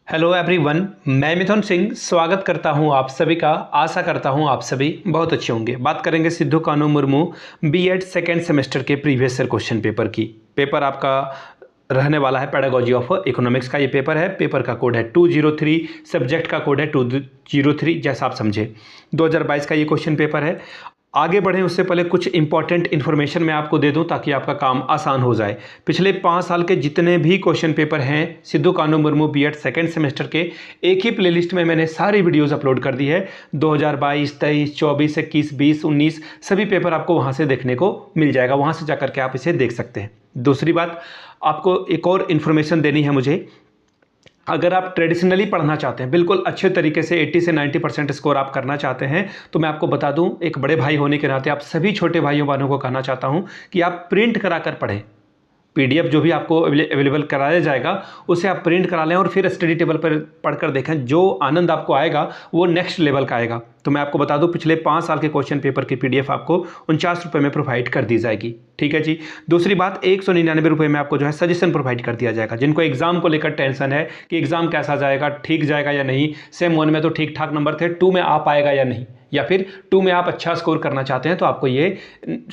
Hello everyone, मैं मिथुन सिंह स्वागत करता हूं आप सभी का। आशा करता हूं आप सभी बहुत अच्छे होंगे। बात करेंगे Sidhu Kanhu Murmu BEd second semester के प्रीवियस ईयर क्वेश्चन पेपर की। पेपर आपका रहने वाला है पेडागोजी ऑफ इकोनॉमिक्स का। ये पेपर है, पेपर का कोड है 203, सब्जेक्ट का कोड है 203, जैसा आप समझे। 2022 का ये क्वेश्चन पेपर है। आगे बढ़ें उससे पहले कुछ इंपॉर्टेंट इन्फॉर्मेशन मैं आपको दे दूं ताकि आपका काम आसान हो जाए। पिछले 5 साल के जितने भी क्वेश्चन पेपर हैं Sidhu Kanhu Murmu BEd second semester के, एक ही प्लेलिस्ट में मैंने सारी वीडियोस अपलोड कर दी है। 2022, 23, 24, 21, 20, 19 सभी पेपर आपको वहां से देखने को मिल जाएगा। वहां से जाकर के आप इसे देख सकते हैं। दूसरी बात, आपको एक और इन्फॉर्मेशन देनी है मुझे। अगर आप ट्रेडिशनली पढ़ना चाहते हैं, बिल्कुल अच्छे तरीके से 80 से 90% स्कोर आप करना चाहते हैं, तो मैं आपको बता दूं, एक बड़े भाई होने के नाते आप सभी छोटे भाइयों बहनों को कहना चाहता हूं कि आप प्रिंट करा कर पढ़ें। पीडीएफ जो भी आपको अवेलेबल कराया जाएगा उसे आप प्रिंट करा लें और फिर स्टडी टेबल पर पढ़कर देखें। जो आनंद आपको आएगा वो नेक्स्ट लेवल का आएगा। तो मैं आपको बता दूं, पिछले 5 साल के क्वेश्चन पेपर की पीडीएफ आपको 49 रुपये में प्रोवाइड कर दी जाएगी। ठीक है जी। दूसरी बात, 199 रुपये में आपको जो है सजेशन प्रोवाइड कर दिया जाएगा। जिनको एग्जाम को लेकर टेंशन है कि एग्जाम कैसा जाएगा, ठीक जाएगा या नहीं, सेम 1 में तो ठीक ठाक नंबर थे, 2 में आ पाएगा या नहीं, या फिर 2 में आप अच्छा स्कोर करना चाहते हैं, तो आपको ये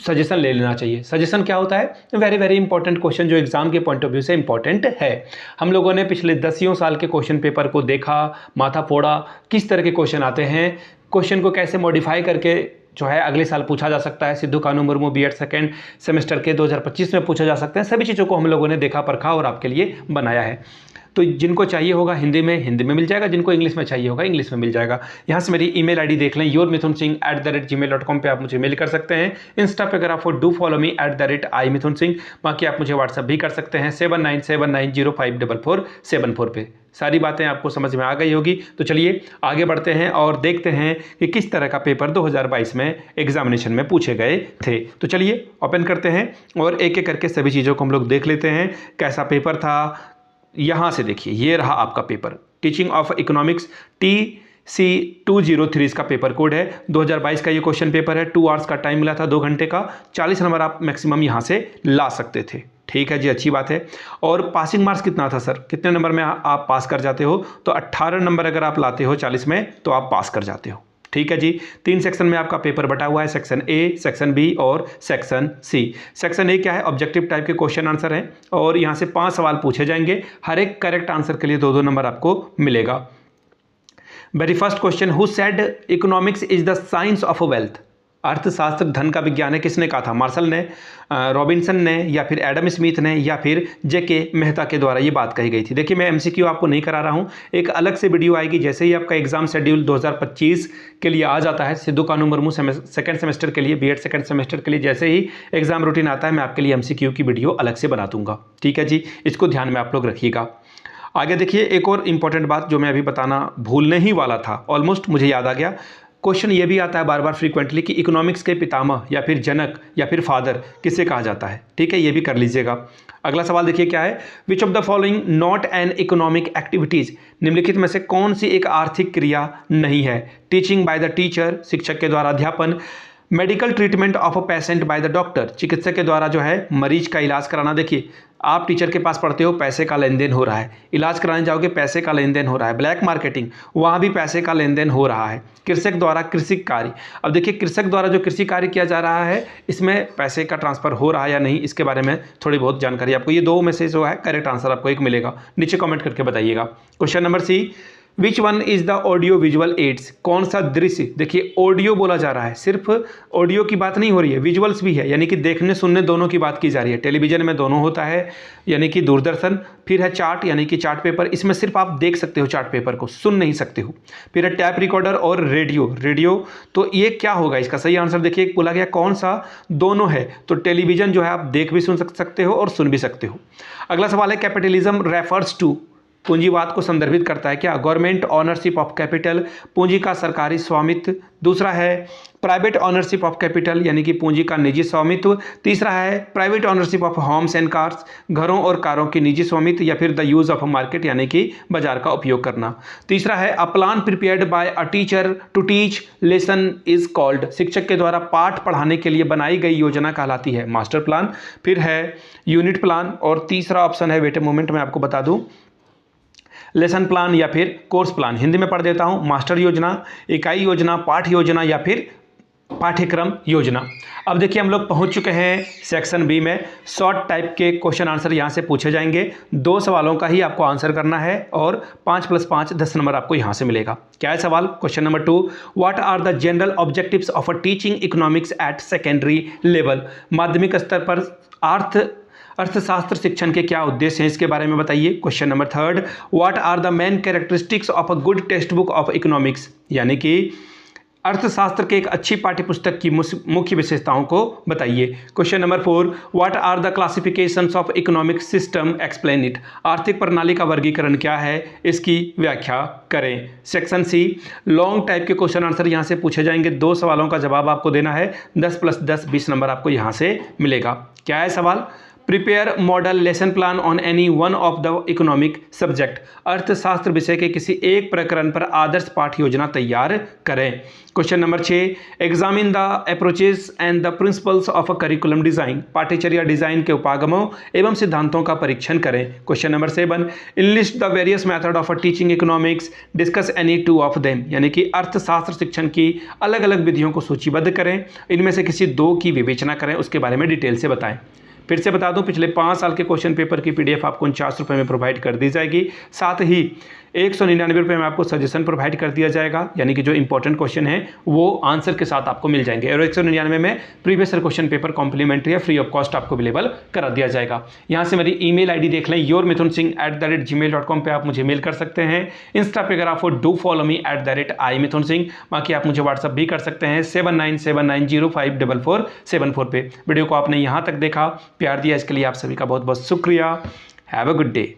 सजेशन ले लेना चाहिए। सजेशन क्या होता है? वेरी वेरी इंपॉर्टेंट क्वेश्चन जो एग्जाम के पॉइंट ऑफ व्यू से इंपॉर्टेंट है। हम लोगों ने पिछले 10 साल के क्वेश्चन पेपर को देखा, माथा फोड़ा, किस तरह के क्वेश्चन आते हैं, क्वेश्चन को कैसे मॉडिफाई करके जो है अगले साल पूछा जा सकता है। Sidhu Kanhu Murmu BEd second semester के 2025 में पूछा जा सकते हैं। सभी चीज़ों को हम लोगों ने देखा, परखा और आपके लिए बनाया है। तो जिनको चाहिए होगा हिंदी में मिल जाएगा, जिनको इंग्लिश में चाहिए होगा इंग्लिश में मिल जाएगा। यहाँ से मेरी ईमेल आईडी देख लें, yourmithunsingh@gmail.com पे आप मुझे मेल कर सकते हैं। इंस्टा पे अगर आप डू फॉलो मी @imithunsingh। बाकी आप मुझे व्हाट्सअप भी कर सकते हैं 7979054474 पे। सारी बातें आपको समझ में आ गई होगी। तो चलिए आगे बढ़ते हैं और देखते हैं कि किस तरह का पेपर 2022 में एग्जामिनेशन में पूछे गए थे। तो चलिए ओपन करते हैं और एक एक करके सभी चीज़ों को हम लोग देख लेते हैं। कैसा पेपर था, यहाँ से देखिए, ये रहा आपका paper. Teaching of economics TC203 इसका पेपर कोड है। 2022 का ये क्वेश्चन पेपर है। 2 आवर्स का टाइम मिला था, 2 घंटे का। 40 नंबर आप मैक्सिमम यहाँ से ला सकते थे। ठीक है जी, अच्छी बात है। और पासिंग मार्क्स कितना था सर, कितने नंबर में आप पास कर जाते हो? तो 18 नंबर अगर आप लाते हो 40 में तो आप पास कर जाते हो। ठीक है जी। 3 सेक्शन में आपका पेपर बटा हुआ है, सेक्शन ए, सेक्शन बी और सेक्शन सी। सेक्शन ए क्या है? ऑब्जेक्टिव टाइप के क्वेश्चन आंसर हैं और यहाँ से 5 सवाल पूछे जाएंगे। हर एक करेक्ट आंसर के लिए 2-2 नंबर आपको मिलेगा। Very first question, who said economics is the science of wealth? अर्थशास्त्र धन का विज्ञान है, किसने कहा था? मार्शल ने, रॉबिन्सन ने, या फिर एडम स्मिथ ने, या फिर जेके मेहता के द्वारा ये बात कही गई थी। देखिए मैं एमसीक्यू आपको नहीं करा रहा हूँ, एक अलग से वीडियो आएगी जैसे ही आपका एग्जाम शेड्यूल 2025 के लिए आ जाता है। सिद्धू कान्हू मुर्मू सेकेंड सेमेस्टर के लिए, बीएड सेकेंड सेमेस्टर के लिए जैसे ही एग्जाम रूटीन आता है, मैं आपके लिए एमसीक्यू की वीडियो अलग से बना दूंगा। ठीक है जी, इसको ध्यान में आप लोग रखिएगा। आगे देखिए, एक और इंपॉर्टेंट बात जो मैं अभी बताना भूलने ही वाला था, ऑलमोस्ट मुझे याद आ गया। क्वेश्चन ये भी आता है बार बार फ्रीक्वेंटली कि इकोनॉमिक्स के पितामह या फिर जनक या फिर फादर किसे कहा जाता है। ठीक है, ये भी कर लीजिएगा। अगला सवाल देखिए क्या है, which of the following not an economic activities? निम्नलिखित में से कौन सी एक आर्थिक क्रिया नहीं है? टीचिंग बाय द टीचर, शिक्षक के द्वारा अध्यापन। Medical treatment of a patient by the doctor, चिकित्सक के द्वारा जो है मरीज का इलाज कराना। देखिए आप टीचर के पास पढ़ते हो, पैसे का लेन देन हो रहा है। इलाज कराने जाओगे, पैसे का लेन देन हो रहा है। ब्लैक मार्केटिंग, वहाँ भी पैसे का लेन देन हो रहा है। कृषक द्वारा कृषि कार्य, अब देखिए कृषक द्वारा जो कृषि कार्य किया जा रहा है, इसमें पैसे का ट्रांसफर हो रहा है या नहीं, इसके बारे में थोड़ी बहुत जानकारी आपको, ये 2 में से जो है करेक्ट आंसर आपको एक मिलेगा। नीचे कमेंट करके बताइएगा। Question number C, which one is the audio visual aids? कौन सा दृश्य, देखिए ऑडियो बोला जा रहा है, सिर्फ ऑडियो की बात नहीं हो रही है, विजुअल्स भी है, यानी कि देखने सुनने दोनों की बात की जा रही है। टेलीविजन में दोनों होता है, यानी कि दूरदर्शन, फिर है चार्ट यानी कि चार्ट पेपर, इसमें सिर्फ आप देख सकते हो चार्ट पेपर को, सुन नहीं सकते हो। फिर है टैप रिकॉर्डर और रेडियो। तो ये क्या होगा? इसका सही आंसर देखिए बोला गया कौन सा? दोनों है। तो टेलीविजन जो है आप देख भी सुन सकते हो और सुन भी सकते हो। अगला सवाल है, कैपिटलिज्म रेफर्स टू, पूंजीवाद को संदर्भित करता है क्या? गवर्नमेंट ऑनरशिप ऑफ कैपिटल, पूंजी का सरकारी स्वामित्व। दूसरा है प्राइवेट ऑनरशिप ऑफ कैपिटल, यानी कि पूंजी का निजी स्वामित्व। तीसरा है private ownership of homes and cars, घरों और कारों की निजी स्वामित्व, या फिर द यूज ऑफ मार्केट, यानी कि बाजार का उपयोग करना। तीसरा है a plan prepared by a teacher to teach lesson is called, शिक्षक के द्वारा पाठ पढ़ाने के लिए बनाई गई योजना कहलाती है मास्टर प्लान। फिर है यूनिट प्लान। और तीसरा ऑप्शन है, वेट ए मोमेंट मैं आपको बता दूं, लेसन प्लान या फिर कोर्स प्लान। हिंदी में पढ़ देता हूं, मास्टर योजना, इकाई योजना, पाठ योजना या फिर पाठ्यक्रम योजना। अब देखिए हम लोग पहुंच चुके हैं सेक्शन बी में। शॉर्ट टाइप के क्वेश्चन आंसर यहां से पूछे जाएंगे। 2 सवालों का ही आपको आंसर करना है और 5 + 5 10 नंबर आपको यहां से मिलेगा। क्या है सवाल? Question number 2, what are the general objectives of a teaching economics at secondary level. माध्यमिक स्तर पर अर्थशास्त्र शिक्षण के क्या उद्देश्य हैं, इसके बारे में बताइए। Question number 3, what are the main characteristics of a good text book of economics, यानी कि अर्थशास्त्र के एक अच्छी पाठ्यपुस्तक की मुख्य विशेषताओं को बताइए। Question number 4, what are the classifications of economic system, explain it. आर्थिक प्रणाली का वर्गीकरण क्या है, इसकी व्याख्या करें। सेक्शन सी, लॉन्ग टाइप के क्वेश्चन आंसर यहां से पूछे जाएंगे। 2 सवालों का जवाब आपको देना है। 10 + 10 20 नंबर आपको यहां से मिलेगा। क्या है सवाल? Prepare model lesson plan on any one of the economic subject. अर्थशास्त्र विषय के किसी एक प्रकरण पर आदर्श पाठ योजना तैयार करें। Question number 6, examine the approaches and the principles of a curriculum design. पाठ्यचर्या डिजाइन के उपागमों एवं सिद्धांतों का परीक्षण करें। Question number 7, enlist the various method of a teaching economics, discuss any 2 of them. यानी कि अर्थशास्त्र शिक्षण की अलग अलग विधियों को सूचीबद्ध करें, इनमें से किसी 2 की विवेचना करें, उसके बारे में डिटेल से बताएं। फिर से बता दूं, पिछले 5 साल के क्वेश्चन पेपर की PDF आपको 49 रुपये में प्रोवाइड कर दी जाएगी। साथ ही 199 रुपये में आपको सजेशन प्रोवाइड कर दिया जाएगा, यानी कि जो इंपॉर्टेंट क्वेश्चन है वो आंसर के साथ आपको मिल जाएंगे। और 199 में previous year question paper complimentary या फ्री ऑफ कॉस्ट आपको अवेलेबल करा दिया जाएगा। यहाँ से मेरी ईमेल ID देख लें, yourmithunsingh@gmail.com पे आप मुझे मेल कर सकते हैं। इंस्टा पे अगर आप डू फॉलो मी @imithunsingh। बाकी आप मुझे व्हाट्सअप भी कर सकते हैं 7979054474 पे। वीडियो को आपने यहाँ तक देखा, प्यार दिया, इसके लिए आप सभी का बहुत बहुत शुक्रिया। Have a good day.